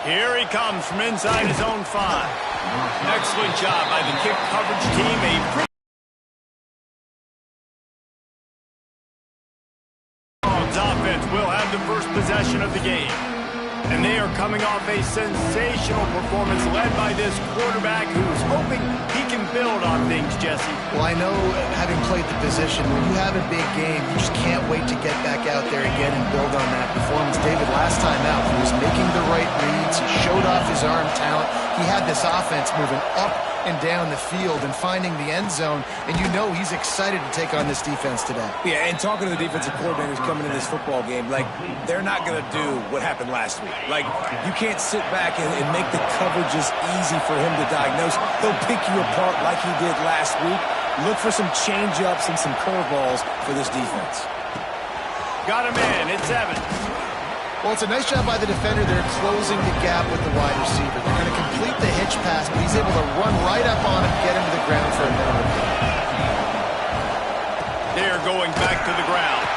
Here he comes from inside his own 5. Excellent job by the kick coverage team. A offense will have the first possession of the game. And they are coming off a sensational performance led by this quarterback who's hoping he can build on things, Jesse. Well, I know, having played the position, when you have a big game, you just can't wait to get back out there again and build on that performance. David, last time out, he was making the right reads. He showed off his arm talent. He had this offense moving up and down the field and finding the end zone, and you know he's excited to take on this defense today. Yeah, and talking to the defensive coordinators coming in this football game, like, they're not going to do what happened last week. Like, you can't sit back and make the coverages easy for him to diagnose. He'll pick you apart like he did last week. Look for some change-ups and some curveballs for this defense. Got him in. It's Evans. Well, it's a nice job by the defender. They're closing the gap with the wide receiver. They're going to complete the hitch pass, but he's able to run right up on him, get him to the ground for a minimum. They're going back to the ground.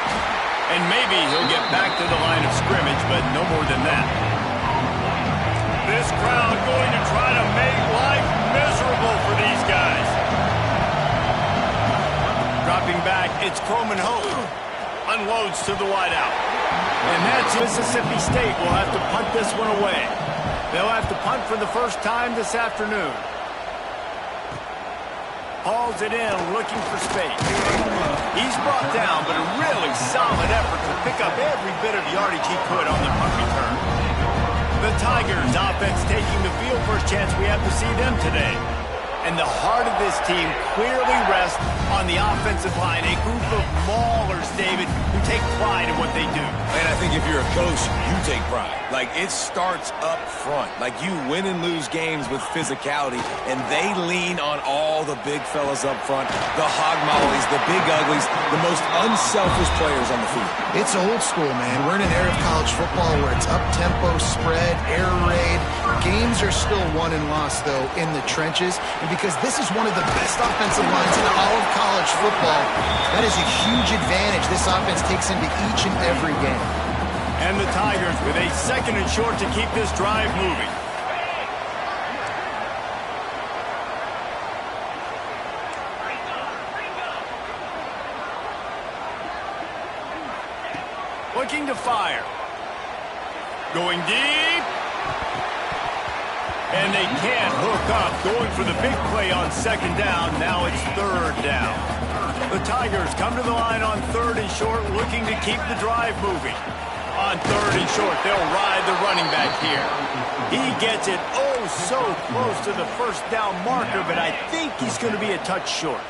And maybe he'll get back to the line of scrimmage, but no more than that. This crowd going to try to make life miserable for these guys. Dropping back, it's Croman Hope. Unloads to the wideout. And that's Mississippi State will have to punt this one away. They'll have to punt for the first time this afternoon. Hauls it in, looking for space. He's brought down, but a really solid effort to pick up every bit of yardage he could on the punt return. The Tigers offense taking the field. First chance we have to see them today. And the heart of this team clearly rests on the offensive line. A group of maulers, David, who take pride in what they do. And I think if you're a coach, you take pride. Like, it starts up front. Like, you win and lose games with physicality, and they lean on all the big fellas up front, the hog mollies, the big uglies, the most unselfish players on the field. It's old school, man. We're in an era of college football where it's up-tempo, spread, air raid. Games are still won and lost, though, in the trenches. And because this is one of the best offensive lines in all of college football, that is a huge advantage this offense takes into each and every game. And the Tigers with a second and short to keep this drive moving. Looking to fire. Going deep. And they can't hook up. Going for the big play on second down. Now it's third down. The Tigers come to the line on third and short, looking to keep the drive moving. On third and short, they'll ride the running back here. He gets it oh so close to the first down marker, but I think he's going to be a touch short.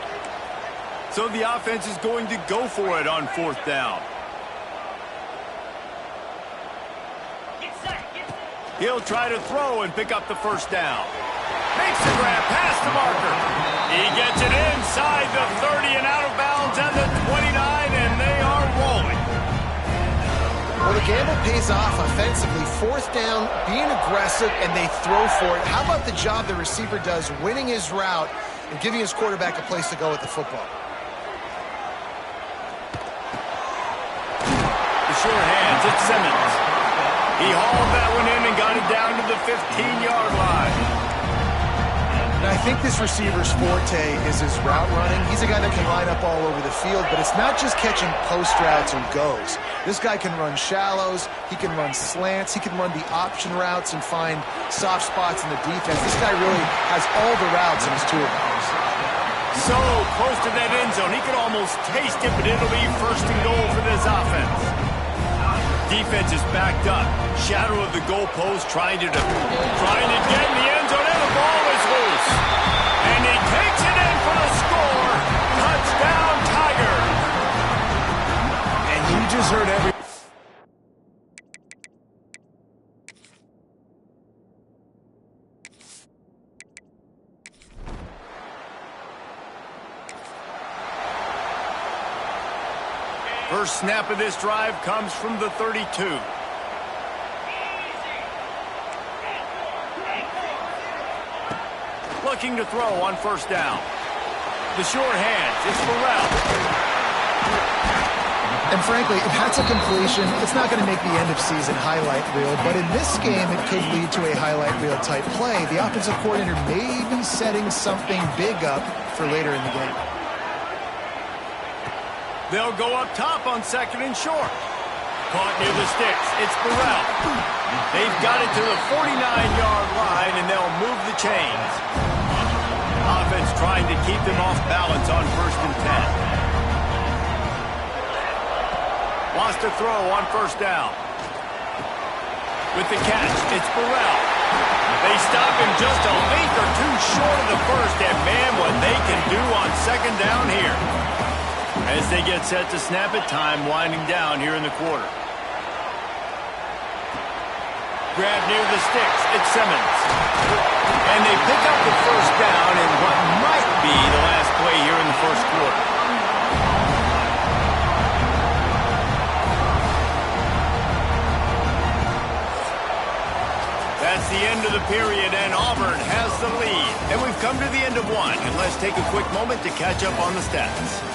So the offense is going to go for it on fourth down. He'll try to throw and pick up the first down. Makes the grab past the marker. He gets it inside the 30 and out of bounds at the 29, and they are rolling. Well, the gamble pays off offensively. Fourth down, being aggressive, and they throw for it. How about the job the receiver does, winning his route and giving his quarterback a place to go with the football? The short hands, it's Simmons. He hauled that one in and got it down to the 15-yard line. And I think this receiver's forte is his route running. He's a guy that can line up all over the field, but it's not just catching post routes and goes. This guy can run shallows, he can run slants, he can run the option routes and find soft spots in the defense. This guy really has all the routes in his toolbox. So close to that end zone, he could almost taste it, but it'll be first and goal for this offense. Defense is backed up. Shadow of the goalpost trying to get in the end zone, and the ball is loose. And he takes it in for the score. Touchdown, Tiger. And you just heard every... First snap of this drive comes from the 32. Looking to throw on first down. The short hands, it's Farrell. And frankly, if that's a completion, it's not going to make the end-of-season highlight reel. But in this game, it could lead to a highlight reel type play. The offensive coordinator may be setting something big up for later in the game. They'll go up top on 2nd and short. Caught near the sticks. It's Burrell. They've got it to the 49-yard line, and they'll move the chains. Offense trying to keep them off balance on 1st and 10. Wants to throw on 1st down. With the catch, it's Burrell. They stop him just a length or two short of the first, and man, what they can do on 2nd down here. As they get set to snap it, time winding down here in the quarter. Grab near the sticks. It's Simmons. And they pick up the 1st down in what might be the last play here in the 1st quarter. That's the end of the period, and Auburn has the lead. And we've come to the end of one, and let's take a quick moment to catch up on the stats.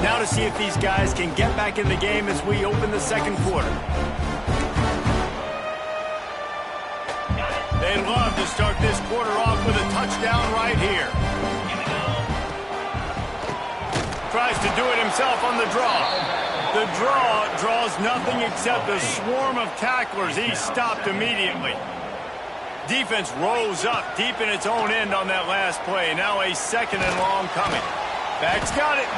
Now to see if these guys can get back in the game as we open the 2nd quarter. They'd love to start this quarter off with a touchdown right here. Tries to do it himself on the draw. The draw draws nothing except a swarm of tacklers. He's stopped immediately. Defense rose up deep in its own end on that last play. Now a 2nd and long coming. Back's got it.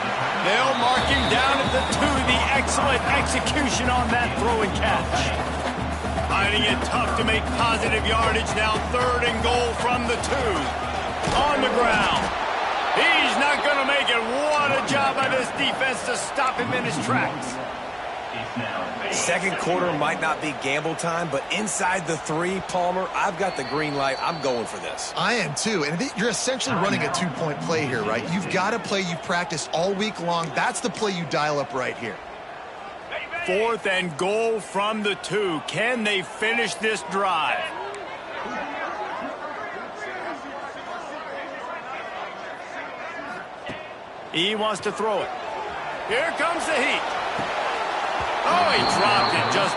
They'll mark him down at the 2. The excellent execution on that throw and catch. Finding it tough to make positive yardage. Now 3rd and goal from the 2. On the ground. He's not going to make it. What a job by this defense to stop him in his tracks. 2nd quarter might not be gamble time, but inside the 3, Palmer, I've got the green light. I'm going for this. I am too. And you're essentially running a 2-point play here, right? You've got a play you've practiced all week long. That's the play you dial up right here. 4th and goal from the 2. Can they finish this drive? He wants to throw it. Here comes the heat. Oh, he dropped it. Just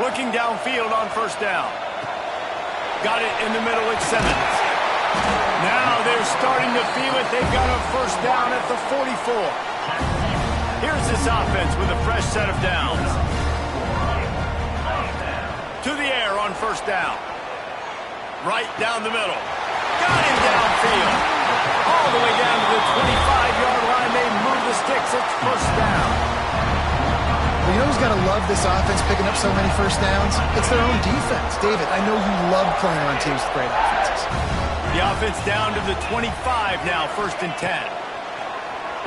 looking downfield on 1st down. Got it in the middle with Simmons. Now they're starting to feel it. They've got a 1st down at the 44. Here's this offense with a fresh set of downs. To the air on 1st down. Right down the middle. Got him downfield. All the way down to the 25-yard line. They move the sticks. It's 1st down. Well, you know who's got to love this offense picking up so many 1st downs? It's their own defense. David, I know you love playing on teams with great offenses. The offense down to the 25 now, 1st and 10.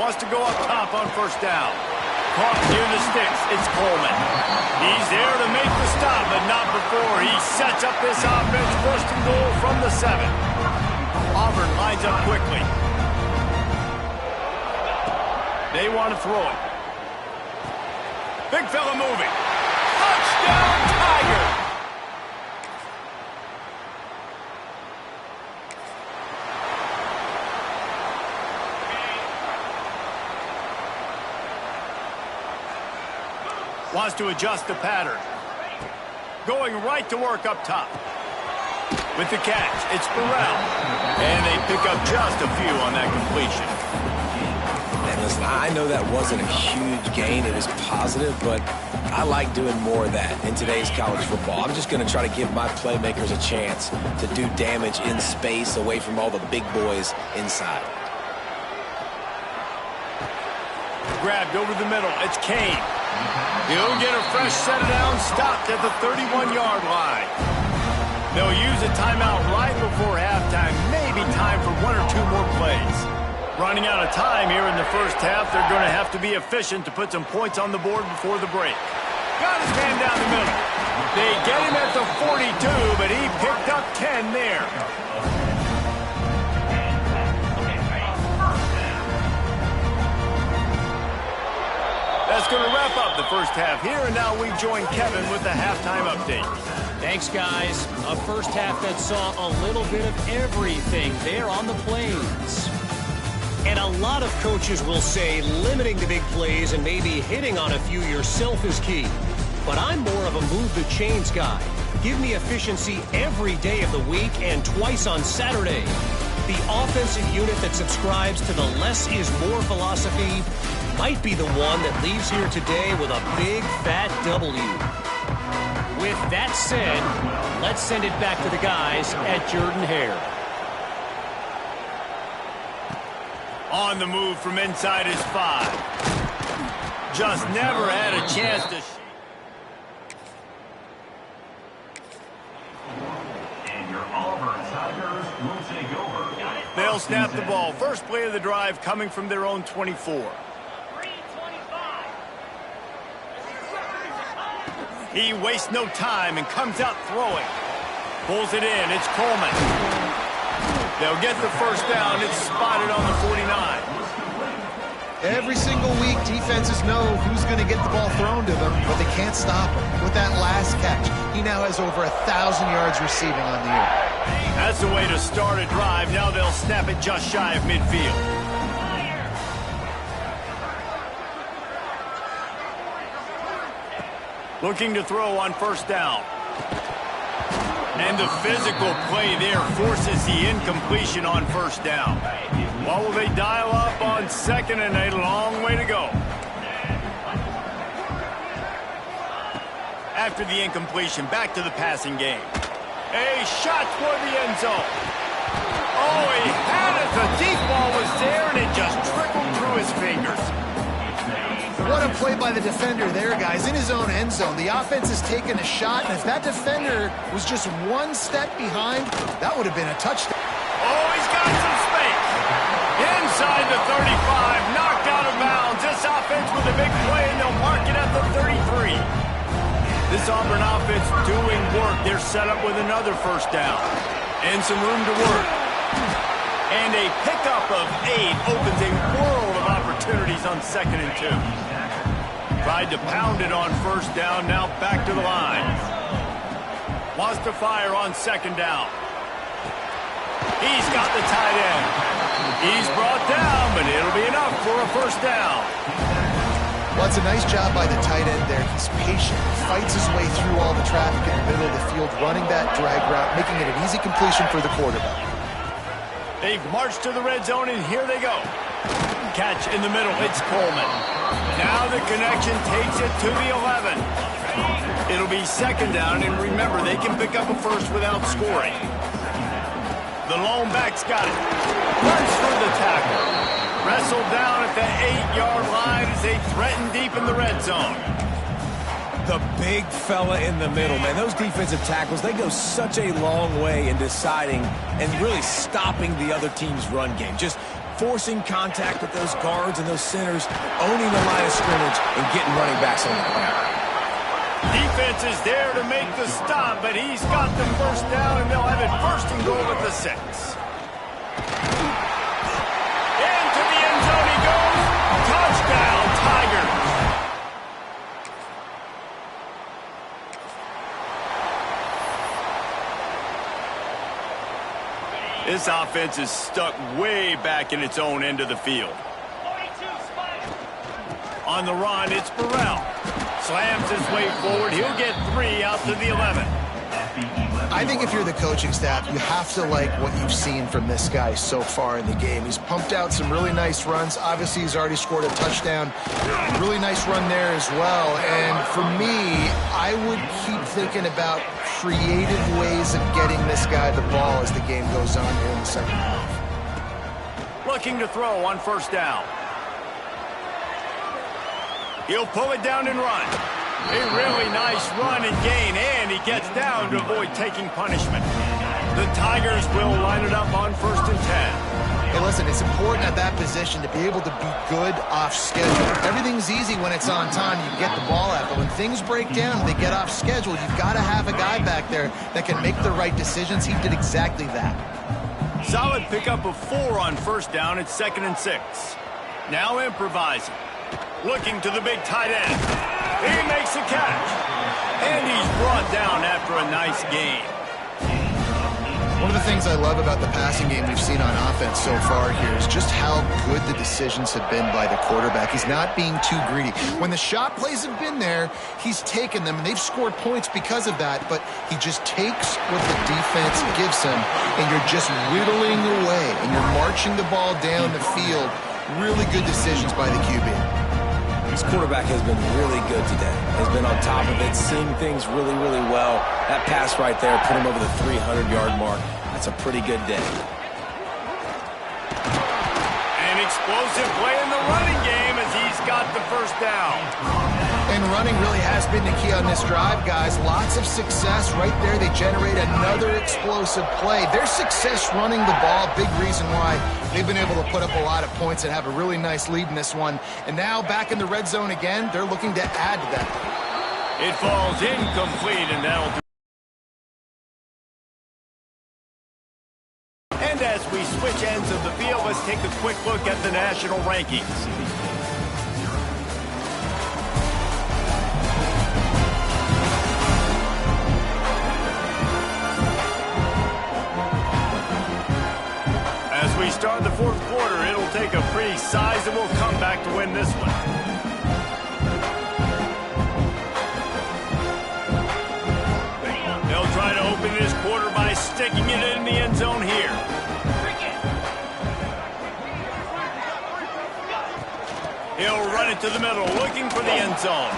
Wants to go up top on 1st down. Caught near the sticks. It's Coleman. He's there to make the stop, but not before. He sets up this offense. 1st and goal from the 7. Auburn lines up quickly. They want to throw it. Big fella moving. Touchdown, Tiger! Wants to adjust the pattern. Going right to work up top. With the catch, it's Burrell. And they pick up just a few on that completion. And listen, I know that wasn't a huge gain. It was positive, but I like doing more of that in today's college football. I'm just going to try to give my playmakers a chance to do damage in space away from all the big boys inside. Grabbed over the middle. It's Kane. He'll get a fresh set of downs stopped at the 31-yard line. They'll use a timeout right before halftime. Maybe time for 1 or 2 more plays. Running out of time here in the 1st half. They're going to have to be efficient to put some points on the board before the break. Got his man down the middle. They get him at the 42, but he picked up 10 there. going to wrap up the first half here, and now we join Kevin with the halftime update. Thanks, guys. A first half that saw a little bit of everything there on the Plains. And a lot of coaches will say limiting the big plays and maybe hitting on a few yourself is key. But I'm more of a move the chains guy. Give me efficiency every day of the week and twice on Saturday. The offensive unit that subscribes to the less is more philosophy might be the one that leaves here today with a big fat W. With that said, let's send it back to the guys at Jordan-Hare. On the move from inside his 5. Just never had a chance to... And your Auburn Tigers will take over. They'll snap the ball. First play of the drive coming from their own 24. He wastes no time and comes out throwing. Pulls it in. It's Coleman. They'll get the first down. It's spotted on the 49. Every single week, defenses know who's going to get the ball thrown to them, but they can't stop him. With that last catch, he now has over 1,000 yards receiving on the year. That's the way to start a drive. Now they'll snap it just shy of midfield. Looking to throw on first down. And the physical play there forces the incompletion on first down. What will they dial up on second and a long way to go? After the incompletion, back to the passing game. A shot toward the end zone. Oh, he had it. The deep ball was there, and it just trickled through his fingers. What a play by the defender there, guys. In his own end zone, the offense has taken a shot, and if that defender was just one step behind, that would have been a touchdown. Oh, he's got some space. Inside the 35, knocked out of bounds. This offense with a big play, and they'll mark it at the 33. This Auburn offense doing work. They're set up with another first down. And some room to work. And a pickup of 8 opens a world of opportunities on 2nd and 2. Tried to pound it on first down, now back to the line. Wants to fire on 2nd down. He's got the tight end. He's brought down, but it'll be enough for a first down. Well, it's a nice job by the tight end there. He's patient, fights his way through all the traffic in the middle of the field, running that drag route, making it an easy completion for the quarterback. They've marched to the red zone, and here they go. Catch in the middle. It's Coleman. Now the connection takes it to the 11. It'll be 2nd down, and remember, they can pick up a first without scoring. The lone back's got it. Runs through the tackle. Wrestled down at the 8-yard line as they threaten deep in the red zone. The big fella in the middle, man. Those defensive tackles, they go such a long way in deciding and really stopping the other team's run game. Just forcing contact with those guards and those centers, owning the line of scrimmage, and getting running backs on the ground. Defense is there to make the stop, but he's got the first down, and they'll have it 1st and goal at the 6. Into the end zone he goes. Touchdown, Tigers. This offense is stuck way back in its own end of the field. On the run, it's Burrell. Slams his way forward. He'll get 3 out to the 11. I think if you're the coaching staff, you have to like what you've seen from this guy so far in the game. He's pumped out some really nice runs. Obviously, he's already scored a touchdown. Really nice run there as well. And for me, I would keep thinking about creative ways of getting this guy the ball as the game goes on here in the 2nd half. Looking to throw on first down. He'll pull it down and run. A really nice run and gain, and he gets down to avoid taking punishment. The Tigers will line it up on 1st and 10. Hey, listen, it's important at that position to be able to be good off schedule. Everything's easy when it's on time. You get the ball out, but when things break down, they get off schedule. You've got to have a guy back there that can make the right decisions. He did exactly that. Solid pickup of 4 on first down. It's 2nd and 6. Now improvising. Looking to the big tight end. He makes a catch. And he's brought down after a nice gain. One of the things I love about the passing game we've seen on offense so far here is just how good the decisions have been by the quarterback. He's not being too greedy. When the shot plays have been there, he's taken them, and they've scored points because of that, but he just takes what the defense gives him, and you're just whittling away, and you're marching the ball down the field. Really good decisions by the QB. This quarterback has been really good today. Has been on top of it, seeing things really, really well. That pass right there put him over the 300-yard mark. That's a pretty good day. An explosive play in the running game as he's got the first down. And running really has been the key on this drive, guys. Lots of success right there. They generate another explosive play. Their success running the ball, big reason why they've been able to put up a lot of points and have a really nice lead in this one. And now back in the red zone again, they're looking to add to that. It falls incomplete, and that'll do. And as we switch ends of the field, let's take a quick look at the national rankings. As we start the fourth quarter, it'll take a pretty sizable comeback to win this one. They'll try to open this quarter by sticking it in the end zone here. He'll run it to the middle, looking for the end zone.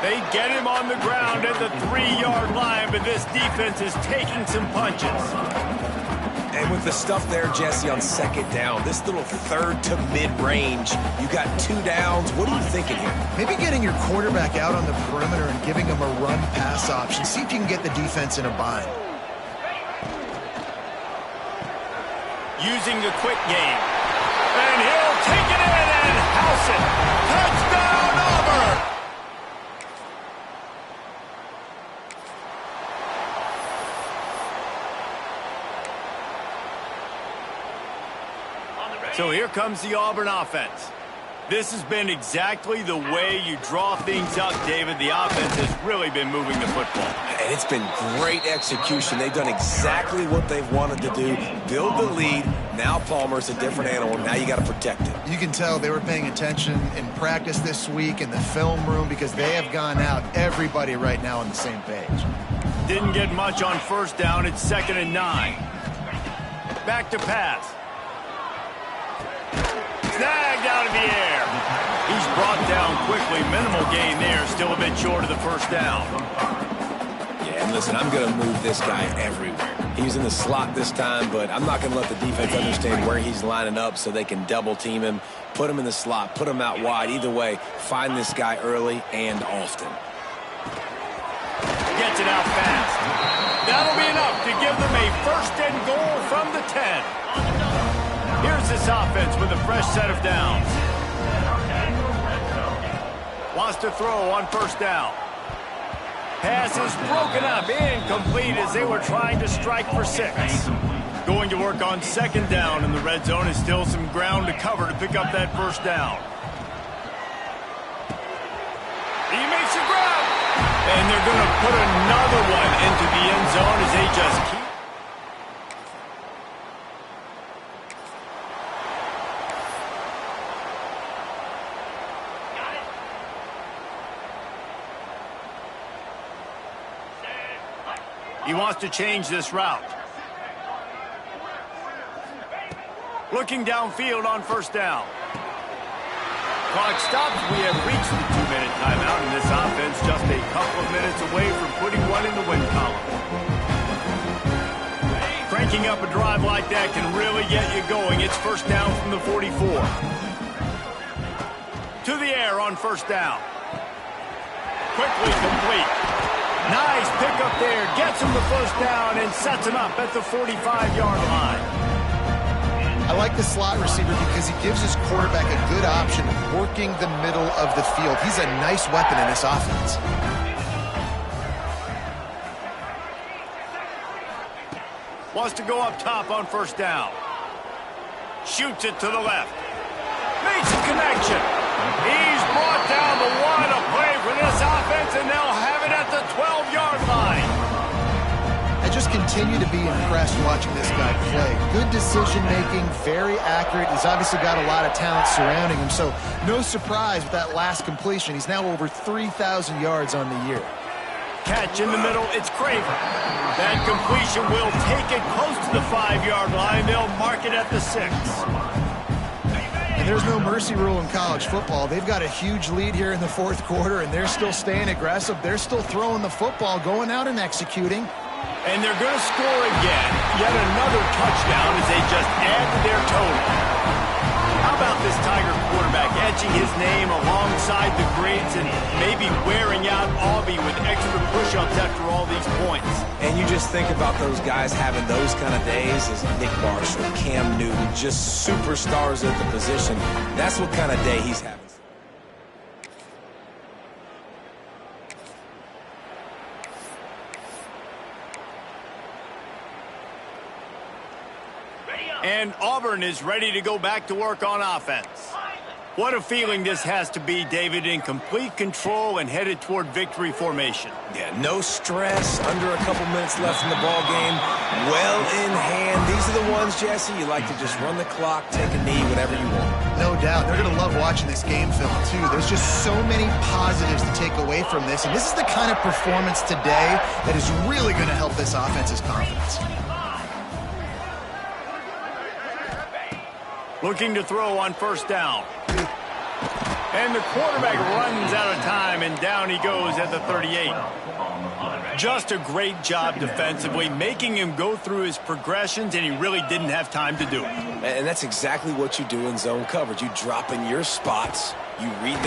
They get him on the ground at the 3-yard line, but this defense is taking some punches. And with the stuff there, Jesse, on second down, this little third to mid-range, you got 2 downs. What are you thinking here? Maybe getting your quarterback out on the perimeter and giving him a run-pass option. See if you can get the defense in a bind. Using the quick game. And he'll take it in and house it. Touchdown, Auburn! So here comes the Auburn offense. This has been exactly the way you draw things up, David. The offense has really been moving the football. And it's been great execution. They've done exactly what they've wanted to do. Build the lead. Now Palmer's a different animal. Now you got to protect it. You can tell they were paying attention in practice this week in the film room because they have gone out, everybody right now on the same page. Didn't get much on first down. It's 2nd and 9. Back to pass. Snagged out of the air. He's brought down quickly. Minimal gain there. Still a bit short of the first down. Yeah, and listen, I'm going to move this guy everywhere. He's in the slot this time, but I'm not going to let the defense understand where he's lining up so they can double team him, put him in the slot, put him out wide. Either way, find this guy early and often. Gets it out fast. That'll be enough to give them a 1st and goal from the 10. Here's this offense with a fresh set of downs. Wants to throw on first down. Pass is broken up, incomplete as they were trying to strike for 6. Going to work on 2nd down in the red zone is still some ground to cover to pick up that first down. He makes a grab. And they're going to put another one into the end zone as they just keep. He wants to change this route. Looking downfield on first down. Clock stops. We have reached the 2-minute timeout, and this offense just a couple of minutes away from putting one in the win column. Cranking up a drive like that can really get you going. It's first down from the 44. To the air on first down. Quickly complete. Nice pickup there. Gets him the first down and sets him up at the 45-yard line. I like the slot receiver because he gives his quarterback a good option working the middle of the field. He's a nice weapon in this offense. Wants to go up top on first down. Shoots it to the left. Makes a connection. He's brought down the one. A play for this offense, and they'll have it at the 12-yard line. I just continue to be impressed watching this guy play. Good decision-making, very accurate. He's obviously got a lot of talent surrounding him, so no surprise with that last completion. He's now over 3,000 yards on the year. Catch in the middle, it's Craver. That completion will take it close to the 5-yard line. They'll mark it at the 6. And there's no mercy rule in college football. They've got a huge lead here in the fourth quarter, and they're still staying aggressive. They're still throwing the football, going out and executing. And they're going to score again. Yet another touchdown as they just add to their total. How about this Tiger quarterback etching his name alongside the greats and maybe wearing out Aubie with extra push-ups after all these points? And you just think about those guys having those kind of days as Nick Marshall, Cam Newton, just superstars at the position. That's what kind of day he's having. And Auburn is ready to go back to work on offense. What a feeling this has to be, David, in complete control and headed toward victory formation. Yeah, no stress, under a couple minutes left in the ball game, well in hand. These are the ones, Jesse, you like to just run the clock, take a knee, whatever you want. No doubt. They're going to love watching this game film, too. There's just so many positives to take away from this, and this is the kind of performance today that is really going to help this offense's confidence. Looking to throw on first down. And the quarterback runs out of time, and down he goes at the 38. Just a great job defensively, making him go through his progressions, and he really didn't have time to do it. And that's exactly what you do in zone coverage. You drop in your spots, you read the